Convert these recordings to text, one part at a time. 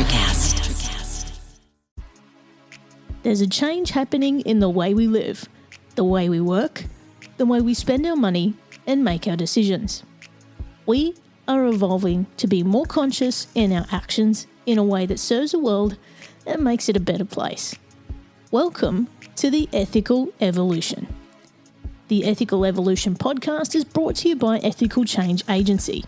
Electrocast. There's a change happening in the way we live, the way we work, the way we spend our money and make our decisions. We are evolving to be more conscious in our actions in a way that serves the world and makes it a better place. Welcome to the Ethical Evolution. The Ethical Evolution podcast is brought to you by Ethical Change Agency.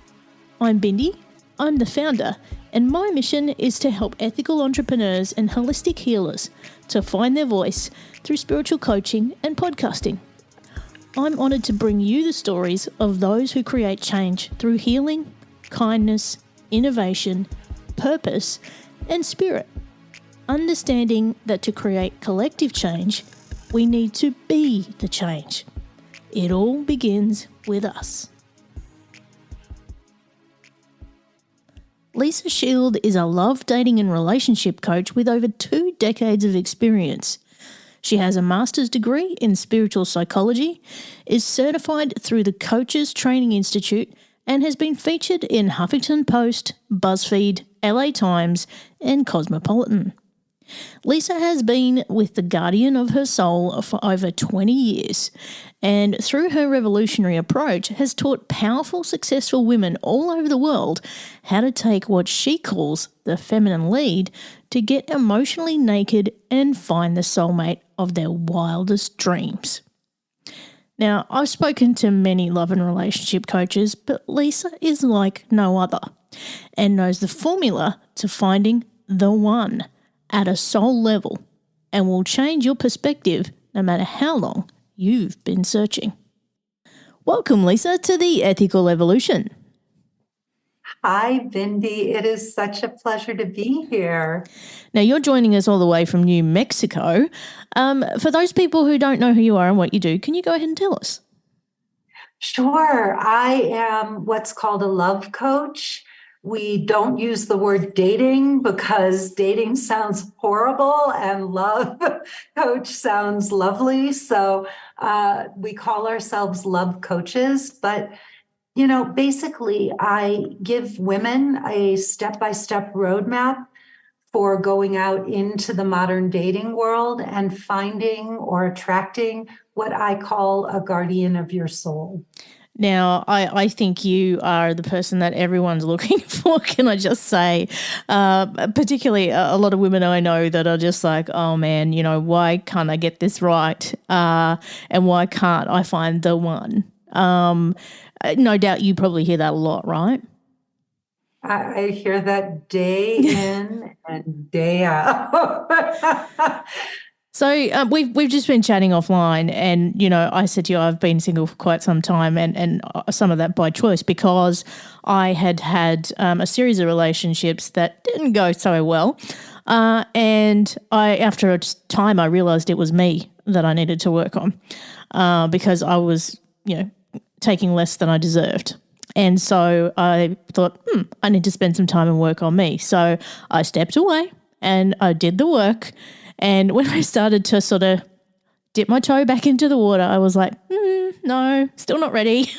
I'm Bindi, I'm the founder, and my mission is to help ethical entrepreneurs and holistic healers to find their voice through spiritual coaching and podcasting. I'm honoured to bring you the stories of those who create change through healing, kindness, innovation, purpose, and spirit. Understanding that to create collective change, we need to be the change. It all begins with us. Lisa Shield is a love, dating and relationship coach with over 2 decades of experience. She has a master's degree in spiritual psychology, is certified through the Coaches Training Institute, and has been featured in Huffington Post, Buzzfeed, LA Times and Cosmopolitan. Lisa has been with the guardian of her soul for over 20 years, and through her revolutionary approach has taught powerful, successful women all over the world how to take what she calls the feminine lead to get emotionally naked and find the soulmate of their wildest dreams. Now, I've spoken to many love and relationship coaches, but Lisa is like no other and knows the formula to finding the one at a soul level and will change your perspective no matter how long you've been searching. Welcome, Lisa, to the Ethical Evolution. Hi, Bindi. It is such a pleasure to be here. Now, you're joining us all the way from New Mexico. For those people who don't know who you are and what you do, can you go ahead and tell us? Sure. I am what's called a love coach. We don't use the word dating because dating sounds horrible and love coach sounds lovely. So we call ourselves love coaches. But, you know, basically I give women a step-by-step roadmap for going out into the modern dating world and finding or attracting what I call a guardian of your soul. Now, I think you are the person that everyone's looking for, can I just say, particularly a lot of women I know that are just like, oh man, you know, why can't I get this right? And why can't I find the one? No doubt you probably hear that a lot, right? I hear that day in and day out. So we've just been chatting offline, and you know, I said to you I've been single for quite some time, and some of that by choice because I had a series of relationships that didn't go so well, and after a time I realised it was me that I needed to work on because I was, you know, taking less than I deserved. And so I thought, I need to spend some time and work on me. So I stepped away and I did the work. And when I started to sort of dip my toe back into the water, I was like, no, still not ready.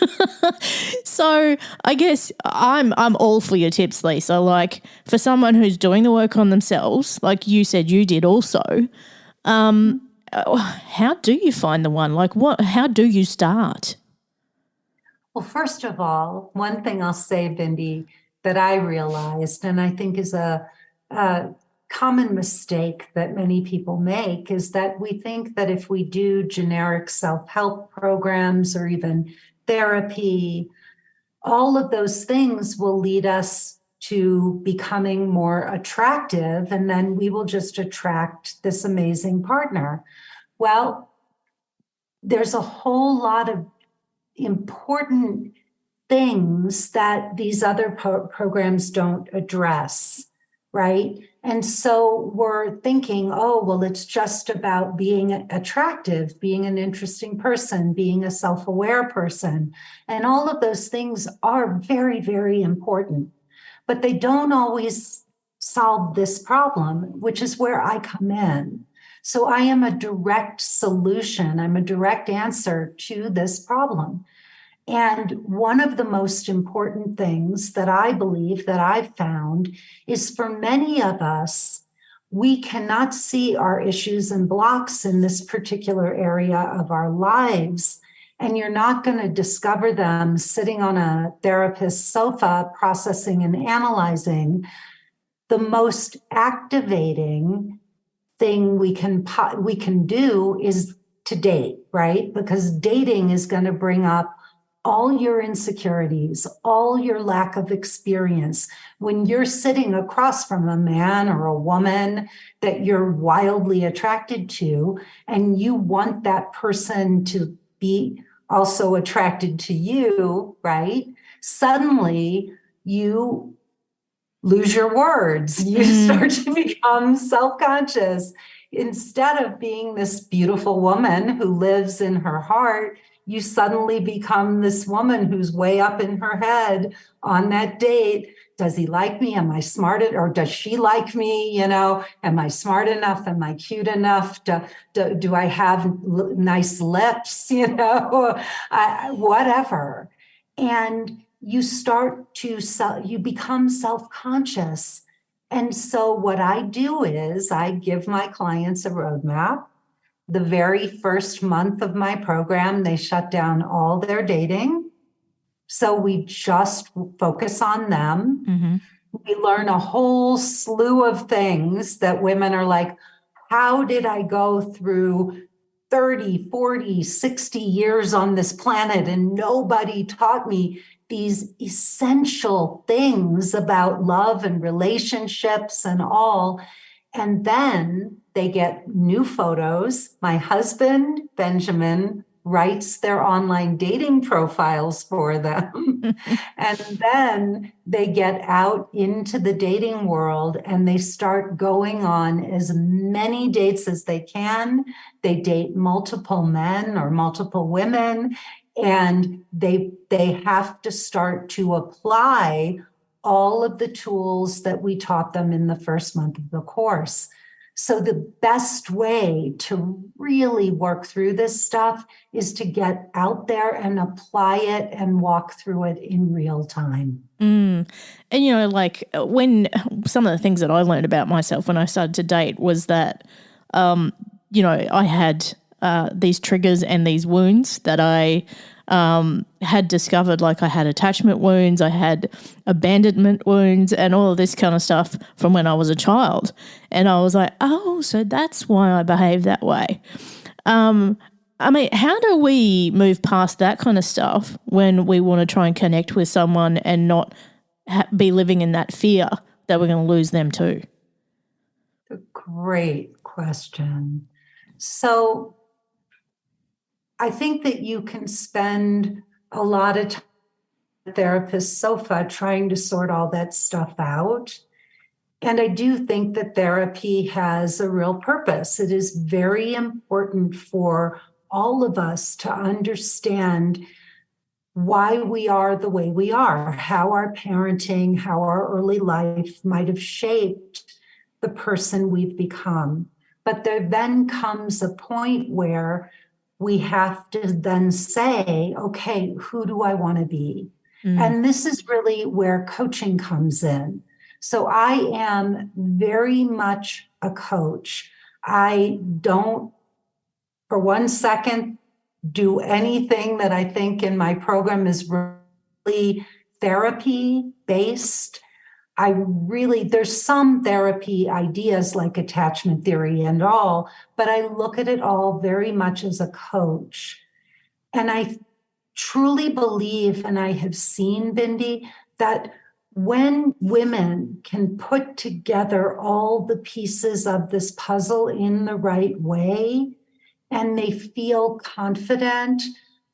So I guess I'm all for your tips, Lisa. Like for someone who's doing the work on themselves, like you said you did also, how do you find the one? Like how do you start? Well, first of all, one thing I'll say, Bindi, that I realized, and I think is a common mistake that many people make, is that we think that if we do generic self-help programs or even therapy, all of those things will lead us to becoming more attractive, and then we will just attract this amazing partner. Well, there's a whole lot of important things that these other programs don't address, right? And so we're thinking, oh, well, it's just about being attractive, being an interesting person, being a self-aware person. And all of those things are very, very important, but they don't always solve this problem, which is where I come in. So I am a direct solution. I'm a direct answer to this problem. And one of the most important things that I believe that I've found is for many of us, we cannot see our issues and blocks in this particular area of our lives. And you're not going to discover them sitting on a therapist's sofa, processing and analyzing. The most activating thing we can do is to date, right? Because dating is going to bring up all your insecurities, all your lack of experience. When you're sitting across from a man or a woman that you're wildly attracted to, and you want that person to be also attracted to you, right? Suddenly you lose your words. You start to become self-conscious. Instead of being this beautiful woman who lives in her heart, you suddenly become this woman who's way up in her head on that date. Does he like me? Am I smart? Or does she like me? Am I smart enough? Am I cute enough? Do I have nice lips? Whatever. And you become self-conscious. And so what I do is I give my clients a roadmap. The very first month of my program, they shut down all their dating. So we just focus on them. Mm-hmm. We learn a whole slew of things that women are like, how did I go through 30, 40, 60 years on this planet and nobody taught me these essential things about love and relationships and all? And then they get new photos. My husband, Benjamin, writes their online dating profiles for them. And then they get out into the dating world and they start going on as many dates as they can. They date multiple men or multiple women, and they have to start to apply all of the tools that we taught them in the first month of the course. So the best way to really work through this stuff is to get out there and apply it and walk through it in real time. And, when some of the things that I learned about myself when I started to date was that, I had these triggers and these wounds that I had discovered. Like I had attachment wounds, I had abandonment wounds and all of this kind of stuff from when I was a child. And I was like, oh, so that's why I behave that way. How do we move past that kind of stuff when we want to try and connect with someone and not be living in that fear that we're going to lose them too? A great question. So I think that you can spend a lot of time on the therapist's sofa trying to sort all that stuff out. And I do think that therapy has a real purpose. It is very important for all of us to understand why we are the way we are, how our parenting, how our early life might have shaped the person we've become. But there then comes a point where we have to then say, okay, who do I want to be? And this is really where coaching comes in. So I am very much a coach. I don't, for 1 second, do anything that I think in my program is really therapy based. There's some therapy ideas like attachment theory and all, but I look at it all very much as a coach. And I truly believe, and I have seen, Bindi, that when women can put together all the pieces of this puzzle in the right way, and they feel confident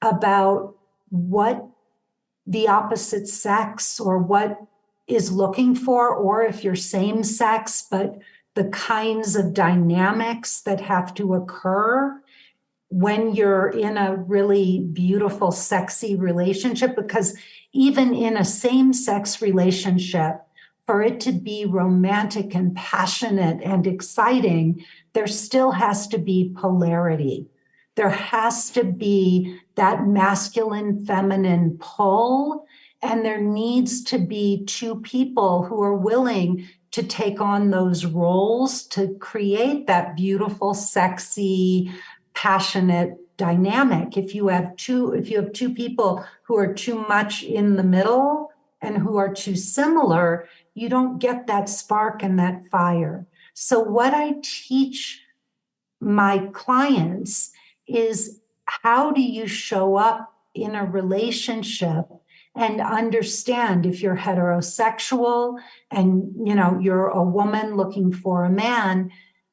about what the opposite sex or what is looking for, or if you're same sex, but the kinds of dynamics that have to occur when you're in a really beautiful, sexy relationship. Because even in a same-sex relationship, for it to be romantic and passionate and exciting, there still has to be polarity. There has to be that masculine, feminine pull, and there needs to be two people who are willing to take on those roles to create that beautiful, sexy, passionate dynamic. If you have two people who are too much in the middle and who are too similar, you don't get that spark and that fire. So what I teach my clients is, how do you show up in a relationship and understand if you're heterosexual and you're a woman looking for a man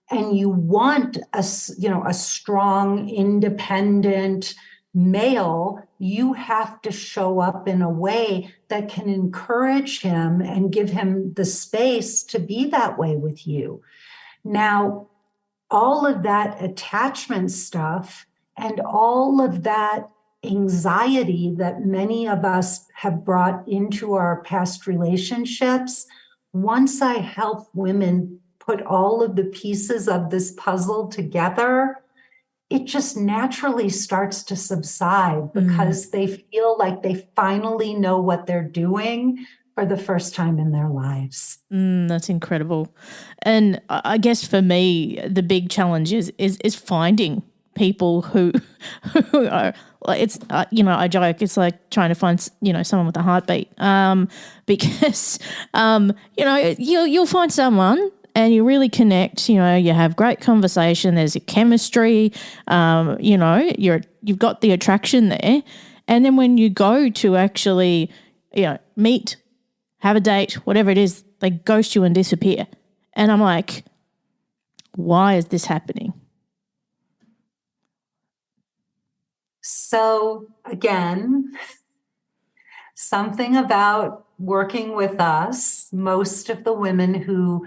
and you want a strong, independent male, you have to show up in a way that can encourage him and give him the space to be that way with you. Now, all of that attachment stuff and all of that anxiety that many of us have brought into our past relationships, once I help women put all of the pieces of this puzzle together, it just naturally starts to subside because they feel like they finally know what they're doing for the first time in their lives. That's incredible. And I guess for me, the big challenge is finding people who are, it's, I joke, it's like trying to find, someone with a heartbeat. Because, you'll find someone and you really connect, you have great conversation, there's a chemistry, you've got the attraction there. And then when you go to actually, meet, have a date, whatever it is, they ghost you and disappear. And I'm like, why is this happening? So again, something about working with us, most of the women who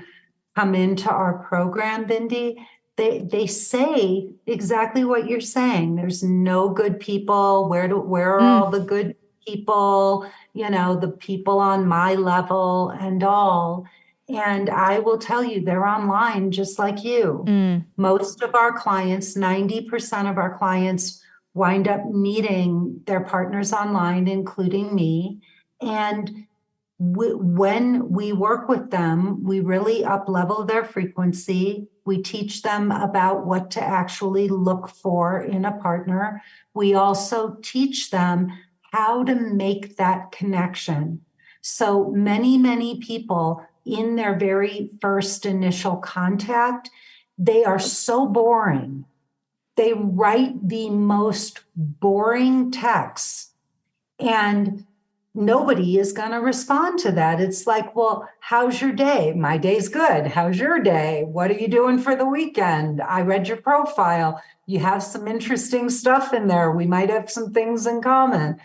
come into our program, Bindi, they say exactly what you're saying. There's no good people. Where are all the good people, the people on my level and all. And I will tell you, they're online just like you. Most of our clients, 90% of our clients, wind up meeting their partners online, including me. And when we work with them, we really up-level their frequency. We teach them about what to actually look for in a partner. We also teach them how to make that connection. So many people in their very first initial contact, they are so boring. They write the most boring texts, and nobody is going to respond to that. It's like, well, how's your day? My day's good. How's your day? What are you doing for the weekend? I read your profile. You have some interesting stuff in there. We might have some things in common.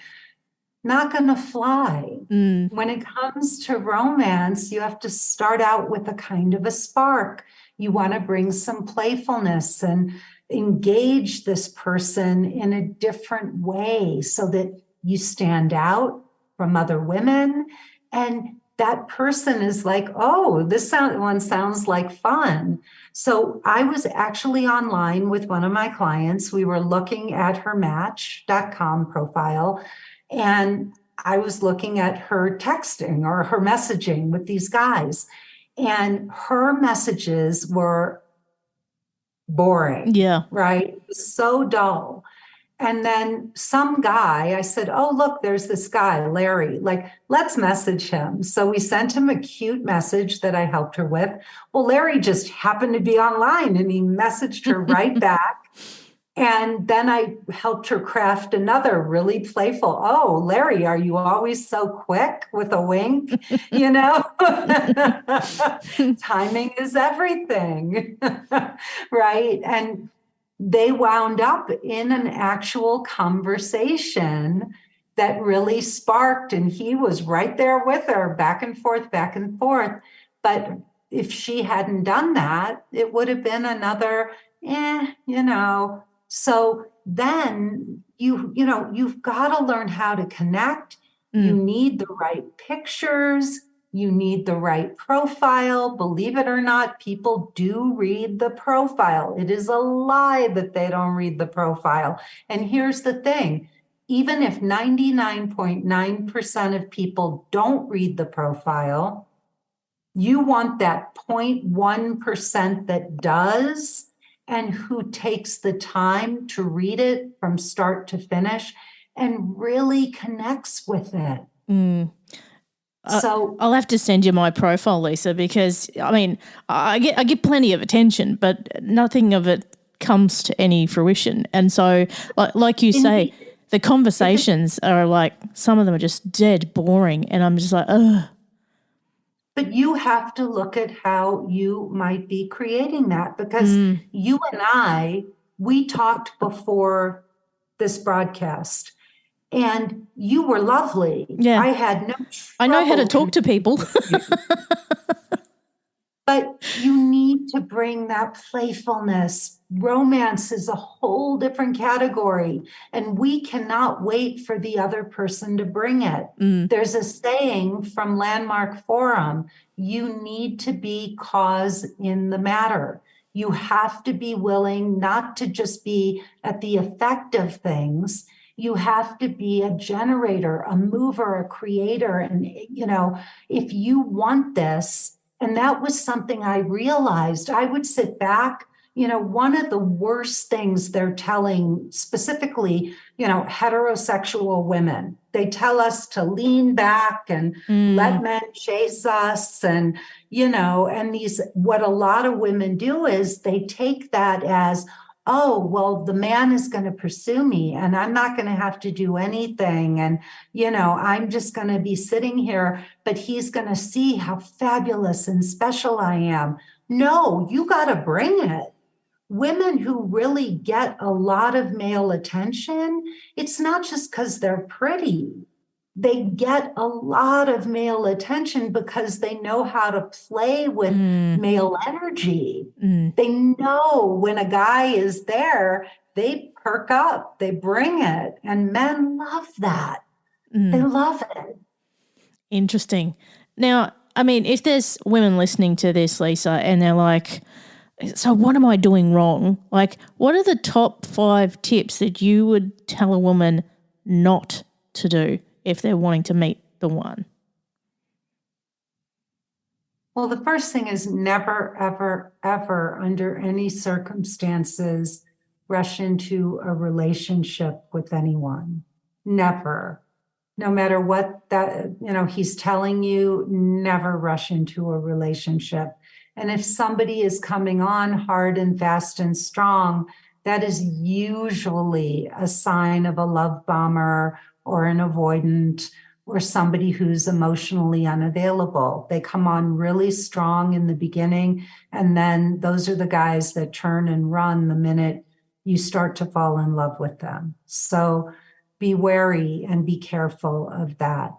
Not going to fly. When it comes to romance, you have to start out with a kind of a spark. You want to bring some playfulness and engage this person in a different way so that you stand out from other women. And that person is like, oh, this one sounds like fun. So I was actually online with one of my clients. We were looking at her Match.com profile, and I was looking at her texting or her messaging with these guys. And her messages were boring. Yeah. Right? So dull. And then some guy, I said, oh, look, there's this guy, Larry, like, let's message him. So we sent him a cute message that I helped her with. Well, Larry just happened to be online and he messaged her right back. And then I helped her craft another really playful, oh, Larry, are you always so quick with a wink? Timing is everything, right? And they wound up in an actual conversation that really sparked, and he was right there with her, back and forth. But if she hadn't done that, it would have been another, So then you've got to learn how to connect. You need the right pictures. You need the right profile. Believe it or not, people do read the profile. It is a lie that they don't read the profile. And here's the thing. Even if 99.9% of people don't read the profile, you want that 0.1% that does and who takes the time to read it from start to finish and really connects with it. So I'll have to send you my profile, Lisa, because I mean, I get plenty of attention, but nothing of it comes to any fruition. And so, like you say, the conversations are like, some of them are just dead boring, and I'm just like, ugh. But you have to look at how you might be creating that, because you and we talked before this broadcast, and you were lovely. Yeah. I had no trouble. I know how to talk to people. But you need to bring that playfulness. Romance is a whole different category, and we cannot wait for the other person to bring it. There's a saying from Landmark Forum, you need to be cause in the matter. You have to be willing not to just be at the effect of things. You have to be a generator, a mover, a creator. And, if you want this, and that was something I realized, I would sit back. One of the worst things they're telling specifically, heterosexual women, they tell us to lean back and let men chase us. And, what a lot of women do is they take that as, oh, well, the man is going to pursue me and I'm not going to have to do anything. And, I'm just going to be sitting here, but he's going to see how fabulous and special I am. No, you got to bring it. Women who really get a lot of male attention, it's not just because they're pretty. They get a lot of male attention because they know how to play with male energy. They know when a guy is there, they perk up, they bring it, and men love that. They love it. Interesting. Now, I mean, if there's women listening to this, Lisa, and they're like, so what am I doing wrong? Like, what are the top 5 tips that you would tell a woman not to do if they're wanting to meet the one? Well, the first thing is never, ever, ever, under any circumstances, rush into a relationship with anyone. Never. No matter what he's telling you, never rush into a relationship. And if somebody is coming on hard and fast and strong, that is usually a sign of a love bomber or an avoidant or somebody who's emotionally unavailable. They come on really strong in the beginning, and then those are the guys that turn and run the minute you start to fall in love with them. So be wary and be careful of that.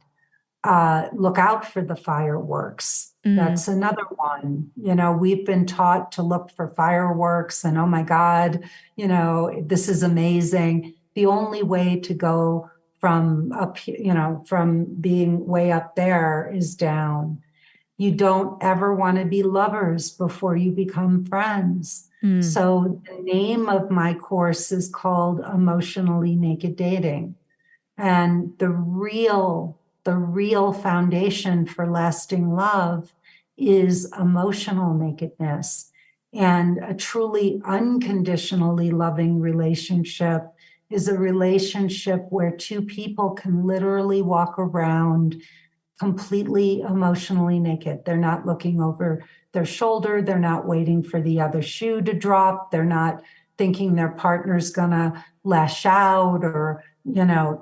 Look out for the fireworks. That's another one. We've been taught to look for fireworks and, oh my God, this is amazing. The only way to go from up, from being way up there is down. You don't ever want to be lovers before you become friends. So the name of my course is called Emotionally Naked Dating. And the real foundation for lasting love is emotional nakedness. And a truly unconditionally loving relationship is a relationship where two people can literally walk around completely emotionally naked. They're not looking over their shoulder. They're not waiting for the other shoe to drop. They're not thinking their partner's gonna lash out or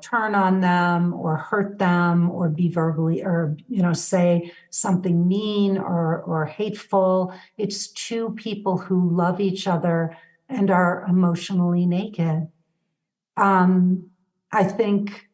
turn on them or hurt them or be verbally or, say something mean or hateful. It's two people who love each other and are emotionally naked. I think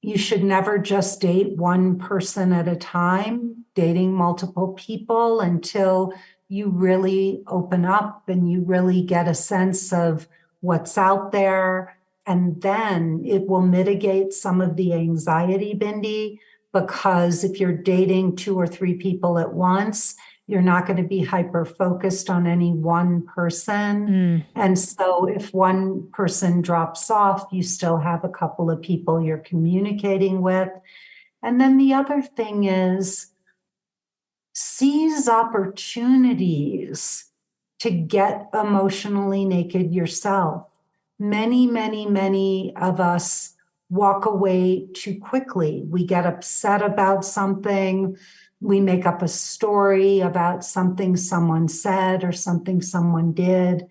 you should never just date one person at a time, dating multiple people until you really open up and you really get a sense of what's out there. And then it will mitigate some of the anxiety, Bindi, because if you're dating 2 or 3 people at once, you're not going to be hyper focused on any one person. And so if one person drops off, you still have a couple of people you're communicating with. And then the other thing is seize opportunities to get emotionally naked yourself. Many, many, many of us walk away too quickly. We get upset about something. We make up a story about something someone said or something someone did.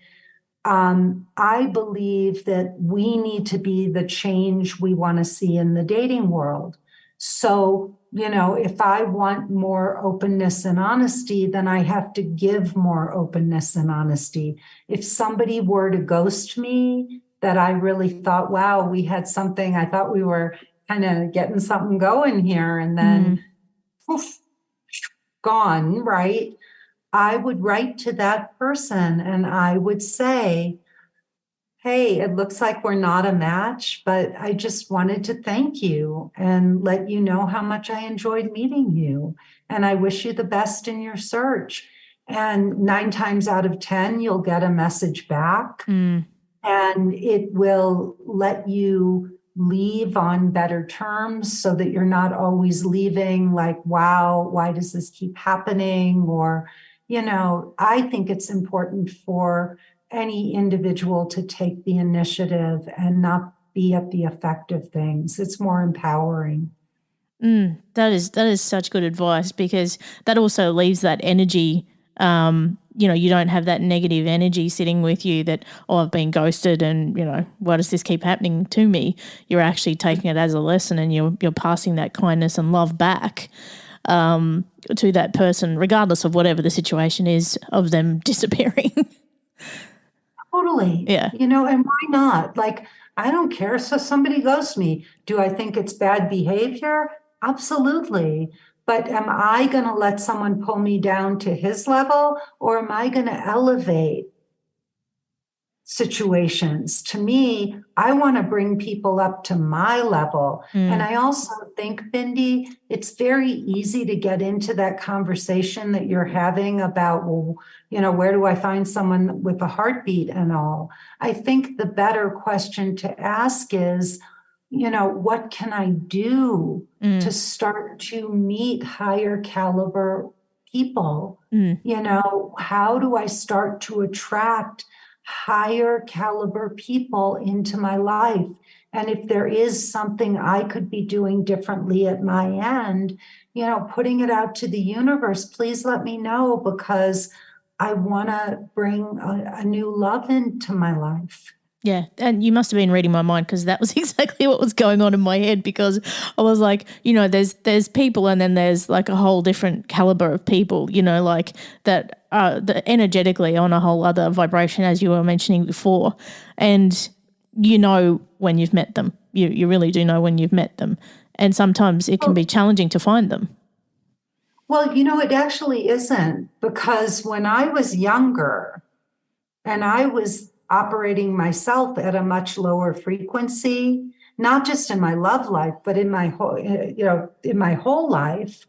I believe that we need to be the change we want to see in the dating world. So, if I want more openness and honesty, then I have to give more openness and honesty. If somebody were to ghost me, that I really thought, wow, we had something, I thought we were kind of getting something going here, and then poof, gone, right? I would write to that person and I would say, hey, it looks like we're not a match, but I just wanted to thank you and let you know how much I enjoyed meeting you. And I wish you the best in your search. And 9 times out of 10, you'll get a message back and it will let you leave on better terms so that you're not always leaving like, wow, why does this keep happening? Or, I think it's important for any individual to take the initiative and not be at the effect of things. It's more empowering. That is such good advice, because that also leaves that energy. You don't have that negative energy sitting with you that, oh, I've been ghosted and, why does this keep happening to me? You're actually taking it as a lesson and you're passing that kindness and love back to that person, regardless of whatever the situation is of them disappearing. Totally. Yeah. And why not? Like, I don't care. So somebody ghosts me. Do I think it's bad behavior? Absolutely. But am I going to let someone pull me down to his level, or am I going to elevate situations? To me, I want to bring people up to my level. And I also think, Bindi, it's very easy to get into that conversation that you're having about, well, where do I find someone with a heartbeat and all? I think the better question to ask is, what can I do to start to meet higher caliber people? How do I start to attract higher caliber people into my life? And if there is something I could be doing differently at my end, putting it out to the universe, please let me know, because I want to bring a new love into my life. Yeah, and you must have been reading my mind, because that was exactly what was going on in my head, because I was like, there's people, and then there's like a whole different caliber of people, like that are energetically on a whole other vibration, as you were mentioning before. And when you've met them, you really do know when you've met them. And sometimes it can be challenging to find them. Well, it actually isn't, because when I was younger and I was operating myself at a much lower frequency, not just in my love life, but in my whole life,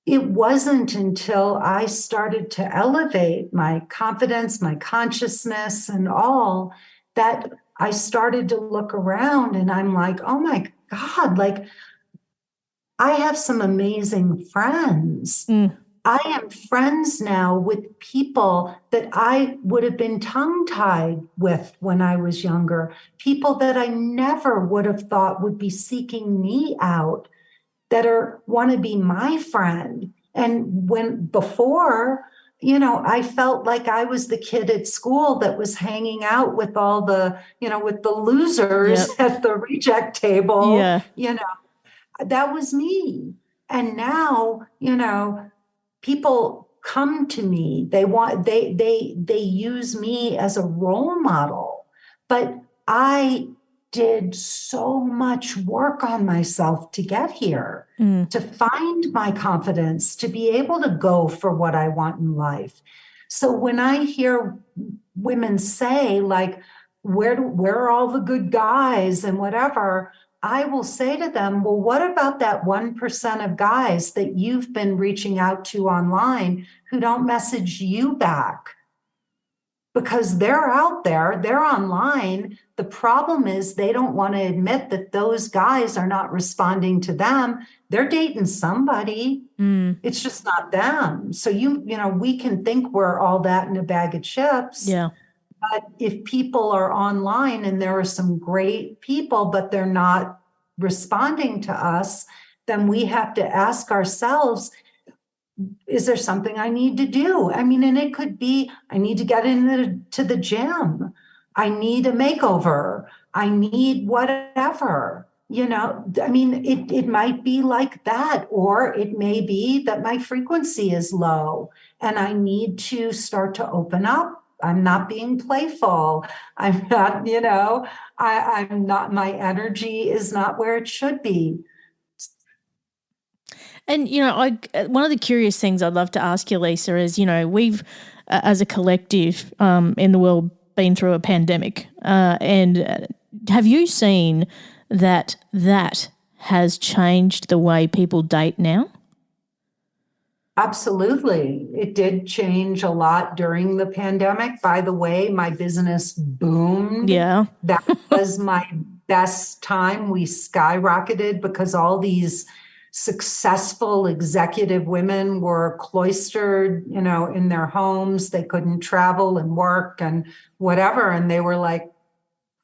it wasn't until I started to elevate my confidence, my consciousness, and all, that I started to look around and I'm like, oh my God, like, I have some amazing friends. I am friends now with people that I would have been tongue-tied with when I was younger, people that I never would have thought would be seeking me out, that want to be my friend. And when before, I felt like I was the kid at school that was hanging out with all the, with the losers at the reject table. Yeah. That was me. And now, people come to me. They use me as a role model. But I did so much work on myself to get here, to find my confidence, to be able to go for what I want in life. So when I hear women say, like, where are all the good guys and whatever, I will say to them, well, what about that 1% of guys that you've been reaching out to online who don't message you back? Because they're out there, they're online. The problem is they don't want to admit that those guys are not responding to them. They're dating somebody. It's just not them. So we can think we're all that in a bag of chips. Yeah. But if people are online and there are some great people, but they're not responding to us, then we have to ask ourselves, is there something I need to do? I mean, and it could be, I need to get into the gym. I need a makeover. I need whatever, I mean, it might be like that, or it may be that my frequency is low and I need to start to open up. I'm not being playful. I'm not, I'm not, my energy is not where it should be. And, one of the curious things I'd love to ask you, Lisa, is, we've, as a collective in the world, been through a pandemic. And have you seen that has changed the way people date now? Absolutely. It did change a lot during the pandemic. By the way, my business boomed. Yeah. That was my best time. We skyrocketed because all these successful executive women were cloistered, in their homes. They couldn't travel and work and whatever. And they were like,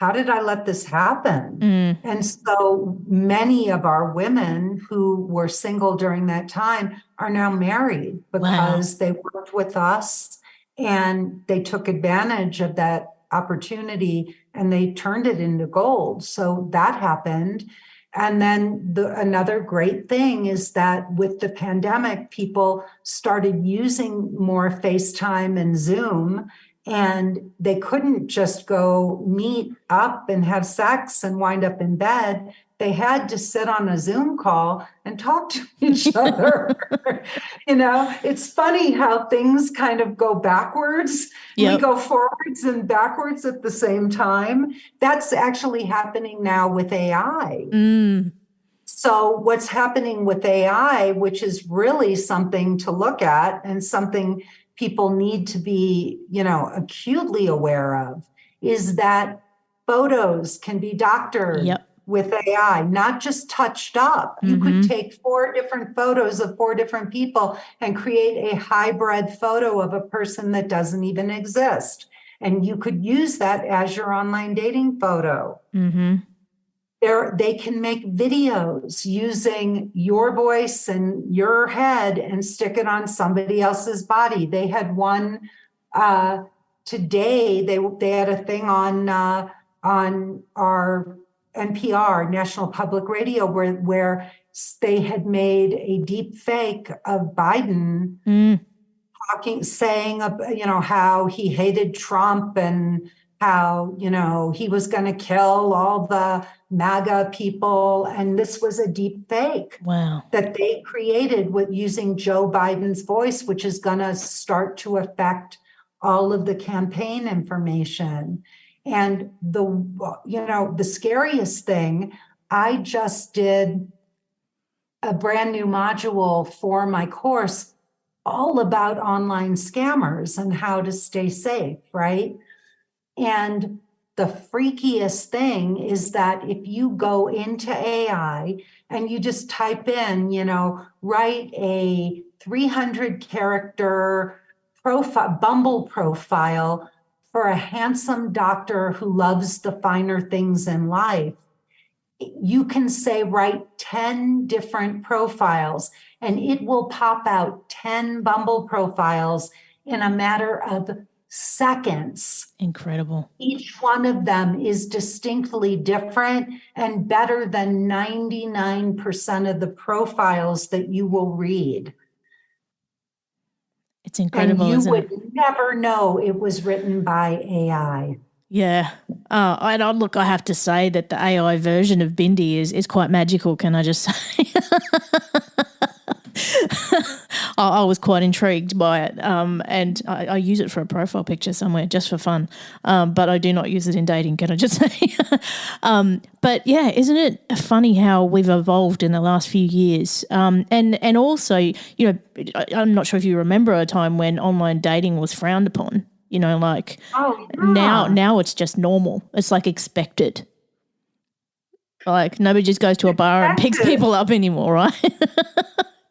how did I let this happen? And so many of our women who were single during that time are now married because they worked with us and they took advantage of that opportunity and they turned it into gold. So that happened. And then another great thing is that with the pandemic, people started using more FaceTime and Zoom, and they couldn't just go meet up and have sex and wind up in bed. They had to sit on a Zoom call and talk to each other. It's funny how things kind of go backwards. Yep. We go forwards and backwards at the same time. That's actually happening now with AI. So what's happening with AI, which is really something to look at and something people need to be, acutely aware of, is that photos can be doctored. Yep. With AI, not just touched up. You could take 4 different photos of 4 different people and create a hybrid photo of a person that doesn't even exist. And you could use that as your online dating photo. They can make videos using your voice and your head and stick it on somebody else's body. They had one today. They had a thing on our NPR, National Public Radio, where they had made a deep fake of Biden saying, how he hated Trump and how, he was going to kill all the MAGA people. And this was a deep fake that they created with using Joe Biden's voice, which is going to start to affect all of the campaign information. And the scariest thing, I just did a brand new module for my course all about online scammers and how to stay safe, right? And the freakiest thing is that if you go into AI and you just type in, write a 300 character Bumble profile for a handsome doctor who loves the finer things in life, you can say, write 10 different profiles and it will pop out 10 Bumble profiles in a matter of seconds. Incredible. Each one of them is distinctly different and better than 99% of the profiles that you will read. It's incredible, and you isn't it? would never know it was written by AI. Yeah. And look, I have to say that the AI version of Bindi is quite magical, can I just say? I was quite intrigued by it, and I use it for a profile picture somewhere just for fun, but I do not use it in dating, can I just say? But yeah, isn't it funny how we've evolved in the last few years? And also, I'm not sure if you remember a time when online dating was frowned upon. Like Oh, yeah. now it's just normal. It's like expected. Like nobody just goes to a bar and picks Expected. people up anymore, right?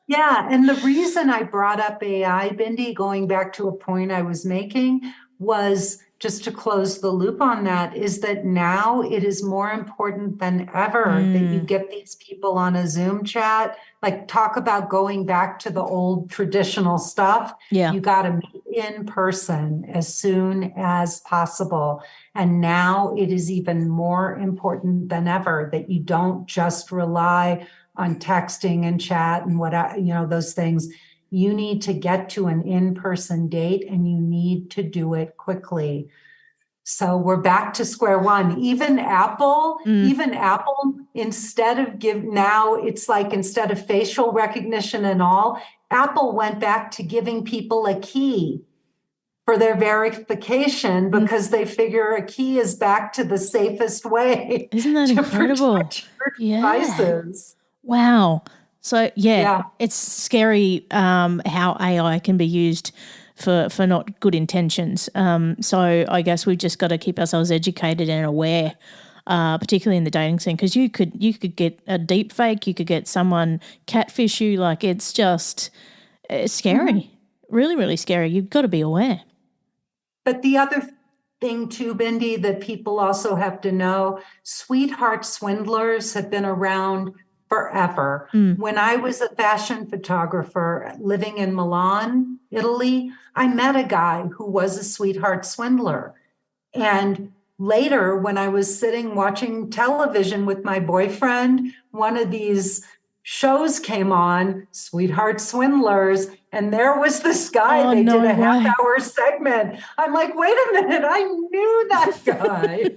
Yeah, and the reason I brought up AI, Bindi, going back to a point I was making, was just to close the loop on that, is that now it is more important than ever that you get these people on a Zoom chat. Like, talk about going back to the old traditional stuff. Yeah. You got to meet in person as soon as possible. And now it is even more important than ever that you don't just rely on texting and chat and those things. You need to get to an in-person date, and you need to do it quickly. So we're back to square one. Even Apple, instead of facial recognition and all, Apple went back to giving people a key for their verification because they figure a key is back to the safest way. Isn't that incredible? Protect your devices. Wow. So Yeah. it's scary how AI can be used for not good intentions. So I guess we've just got to keep ourselves educated and aware, particularly in the dating scene, because you could get a deep fake, you could get someone catfish you. Like it's scary, really, really scary. You've got to be aware. But the other thing too, Bindi, that people also have to know, sweetheart swindlers have been around forever. When I was a fashion photographer living in Milan, Italy, I met a guy who was a sweetheart swindler. And later, when I was sitting watching television with my boyfriend, one of these shows came on, Sweetheart Swindlers, and there was this guy. They did a half-hour segment. I'm like, wait a minute, I knew that guy.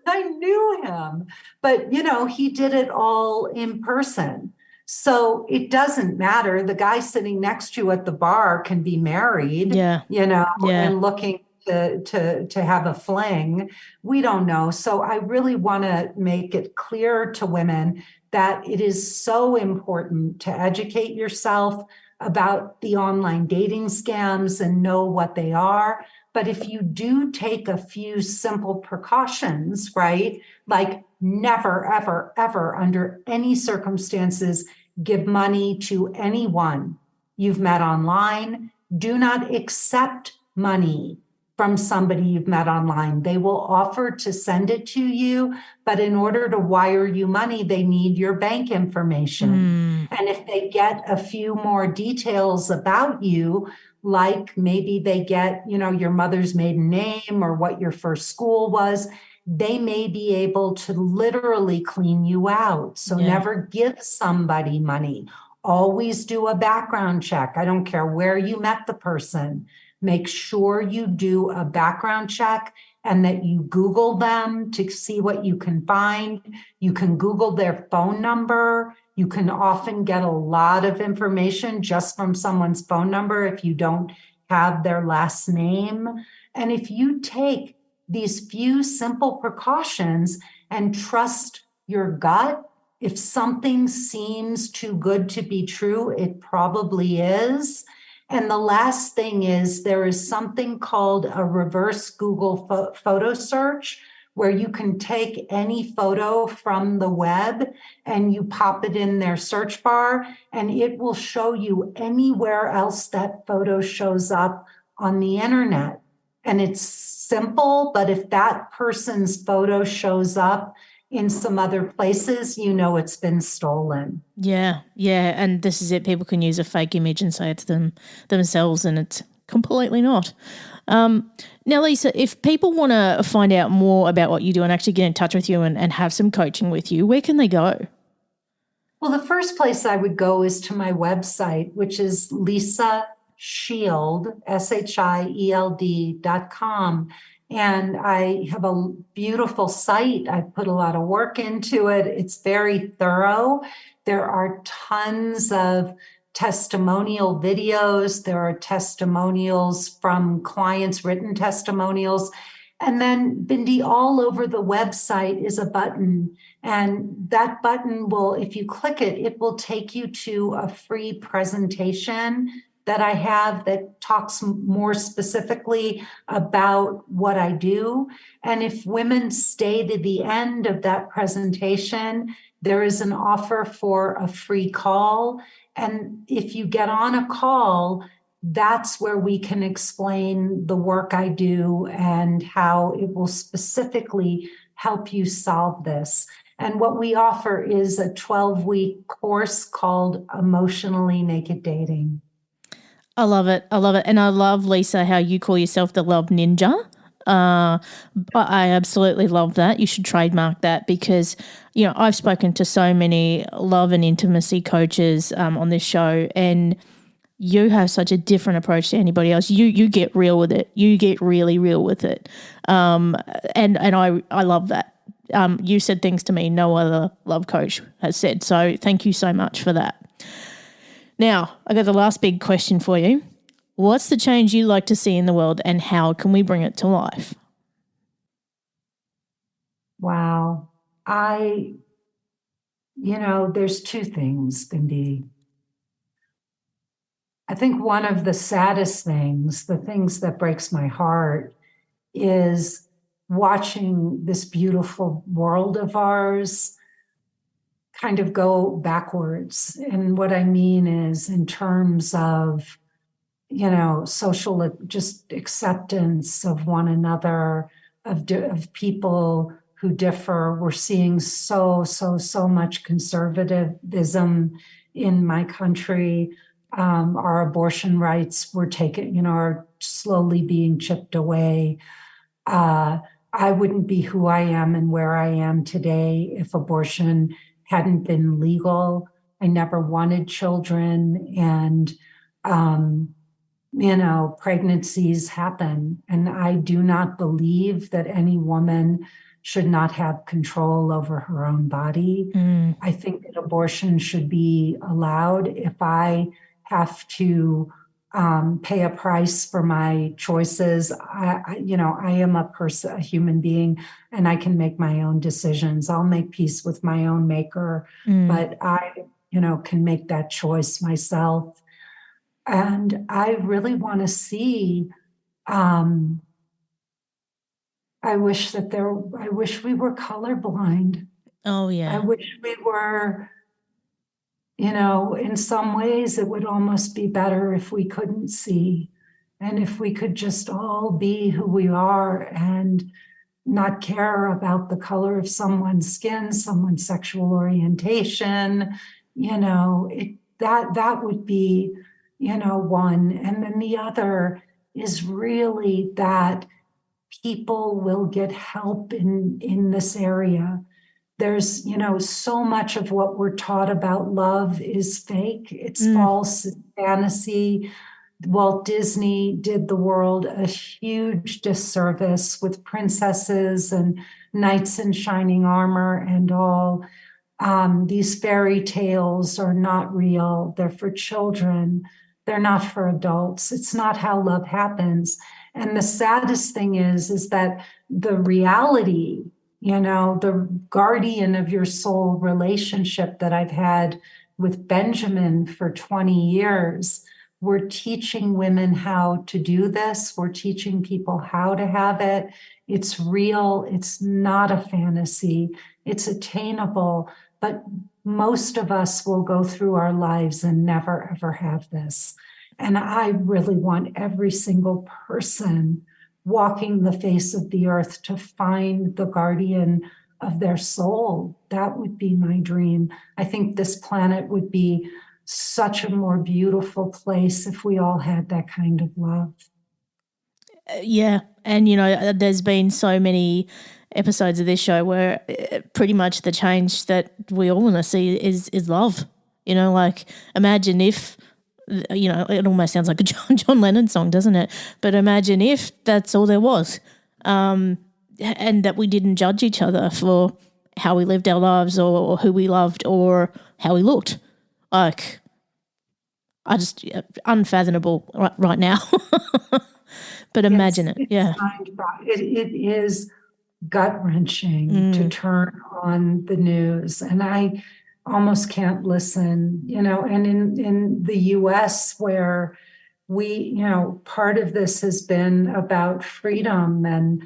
I knew him. But, he did it all in person. So it doesn't matter. The guy sitting next to you at the bar can be married, and looking to have a fling. We don't know. So I really want to make it clear to women that it is so important to educate yourself about the online dating scams and know what they are. But if you do take a few simple precautions, right, like never, ever, ever, under any circumstances, give money to anyone you've met online. Do not accept money from somebody you've met online. They will offer to send it to you, but in order to wire you money, they need your bank information. And if they get a few more details about you, like maybe they get, your mother's maiden name or what your first school was, they may be able to literally clean you out. So never give somebody money. Always do a background check. I don't care where you met the person. Make sure you do a background check and that you Google them to see what you can find. You can Google their phone number. You can often get a lot of information just from someone's phone number if you don't have their last name. And if you take these few simple precautions and trust your gut, if something seems too good to be true, it probably is. And the last thing is there is something called a reverse Google photo search, where you can take any photo from the web and you pop it in their search bar, and it will show you anywhere else that photo shows up on the internet. And it's simple, but if that person's photo shows up in some other places, it's been stolen. Yeah. And this is it. People can use a fake image and say it's themselves, and it's completely not. Now, Lisa, if people want to find out more about what you do and actually get in touch with you and have some coaching with you, where can they go? Well, the first place I would go is to my website, which is Lisa Shield, SHIELD.com. And I have a beautiful site. I put a lot of work into it. It's very thorough. There are tons of testimonial videos. There are testimonials from clients, written testimonials. And then, Bindi, all over the website is a button. And that button will, if you click it, it will take you to a free presentation that I have that talks more specifically about what I do. And if women stay to the end of that presentation, there is an offer for a free call. And if you get on a call, that's where we can explain the work I do and how it will specifically help you solve this. And what we offer is a 12-week course called Emotionally Naked Dating. I love it. I love it. And I love, Lisa, how you call yourself the love ninja. I absolutely love that. You should trademark that because, I've spoken to so many love and intimacy coaches on this show, and you have such a different approach to anybody else. You get real with it. You get really real with it. And I love that. You said things to me no other love coach has said. So thank you so much for that. Now, I got the last big question for you. What's the change you'd like to see in the world and how can we bring it to life? Wow. There's two things, Bindi. I think one of the saddest things, the things that breaks my heart, is watching this beautiful world of ours kind of go backwards. And what I mean is in terms of, social just acceptance of one another, of people who differ. We're seeing so much conservatism in my country. Our abortion rights were taken, are slowly being chipped away. I wouldn't be who I am and where I am today if abortion hadn't been legal. I never wanted children, and pregnancies happen. And I do not believe that any woman should not have control over her own body. I think that abortion should be allowed. If I have to pay a price for my choices, I am a human being, and I can make my own decisions. I'll make peace with my own maker, but I, can make that choice myself. And I really want to see, I wish we were colorblind. Oh, yeah. I wish we were, in some ways it would almost be better if we couldn't see, and if we could just all be who we are and not care about the color of someone's skin, someone's sexual orientation, that would be, one. And then the other is really that people will get help in this area. There's, so much of what we're taught about love is fake. It's false, it's fantasy. Walt Disney did the world a huge disservice with princesses and knights in shining armor and all. These fairy tales are not real. They're for children. They're not for adults. It's not how love happens. And the saddest thing is that the reality, the guardian of your soul relationship that I've had with Benjamin for 20 years, we're teaching women how to do this. We're teaching people how to have it. It's real. It's not a fantasy. It's attainable. But most of us will go through our lives and never, ever have this. And I really want every single person walking the face of the earth to find the guardian of their soul. That would be my dream. I think this planet would be such a more beautiful place if we all had that kind of love. Yeah. And, there's been so many episodes of this show where pretty much the change that we all want to see is love. Imagine if, it almost sounds like a John Lennon song, doesn't it? But imagine if that's all there was, and that we didn't judge each other for how we lived our lives or who we loved or how we looked. I just unfathomable right now. But imagine it. Yeah. It is gut-wrenching to turn on the news, and I almost can't listen, and in the US where we, part of this has been about freedom and,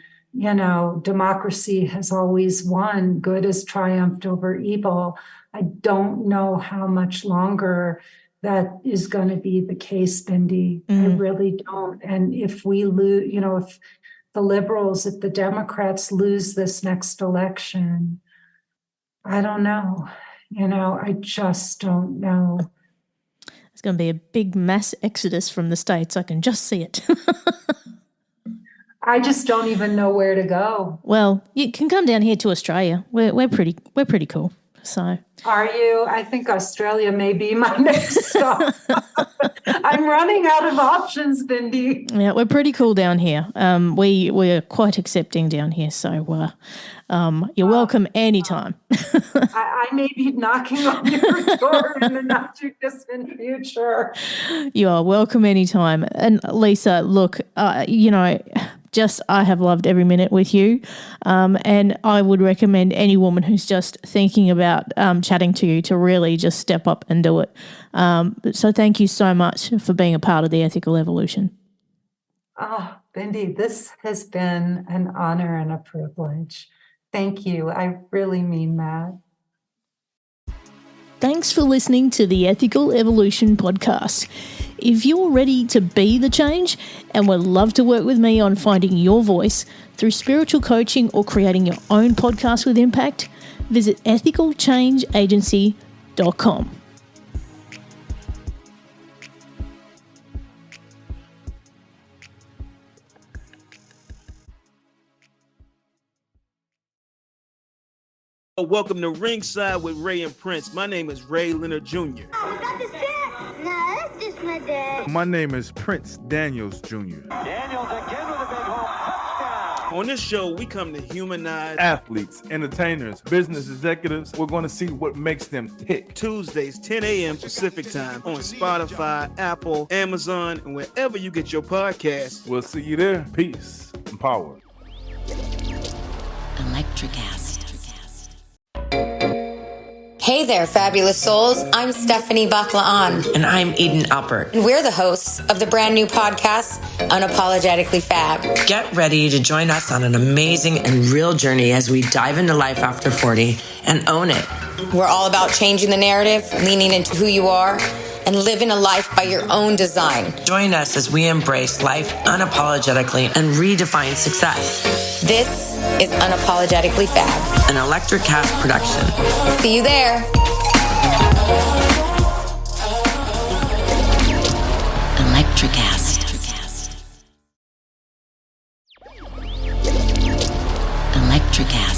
democracy has always won, good has triumphed over evil. I don't know how much longer that is going to be the case, Bindi. I really don't. And if we lose, if the liberals, if the Democrats lose this next election, I don't know. I just don't know. It's going to be a big mass exodus from the States. I can just see it. I just don't even know where to go. Well, you can come down here to Australia. We're pretty cool. So, are you? I think Australia may be my next stop. I'm running out of options, Bindi. Yeah, we're pretty cool down here. We're quite accepting down here. So, you're welcome anytime. I may be knocking on your door in the not too distant future. You are welcome anytime. And Lisa, look, I have loved every minute with you, and I would recommend any woman who's just thinking about chatting to you to really just step up and do it. So thank you so much for being a part of the Ethical Evolution. Oh, Bindi, this has been an honor and a privilege. Thank you. I really mean that. Thanks for listening to the Ethical Evolution podcast. If you're ready to be the change and would love to work with me on finding your voice through spiritual coaching or creating your own podcast with impact, visit ethicalchangeagency.com. Welcome to Ringside with Ray and Prince. My name is Ray Leonard Jr. Oh, that's his dad? No, that's just my dad. My name is Prince Daniels Jr. Daniels again with a big home touchdown. On this show, we come to humanize athletes, entertainers, business executives. We're going to see what makes them tick. Tuesdays, 10 a.m. Pacific time on Spotify, Apple, Amazon, and wherever you get your podcasts. We'll see you there. Peace and power. Electric acid. Hey there, fabulous souls. I'm Stephanie Baklaan. And I'm Eden Alpert. And we're the hosts of the brand new podcast, Unapologetically Fab. Get ready to join us on an amazing and real journey as we dive into life after 40 and own it. We're all about changing the narrative, leaning into who you are, and living a life by your own design. Join us as we embrace life unapologetically and redefine success. This is Unapologetically Fab, an Electric Cast production. See you there. Electric Cast. Electric Cast.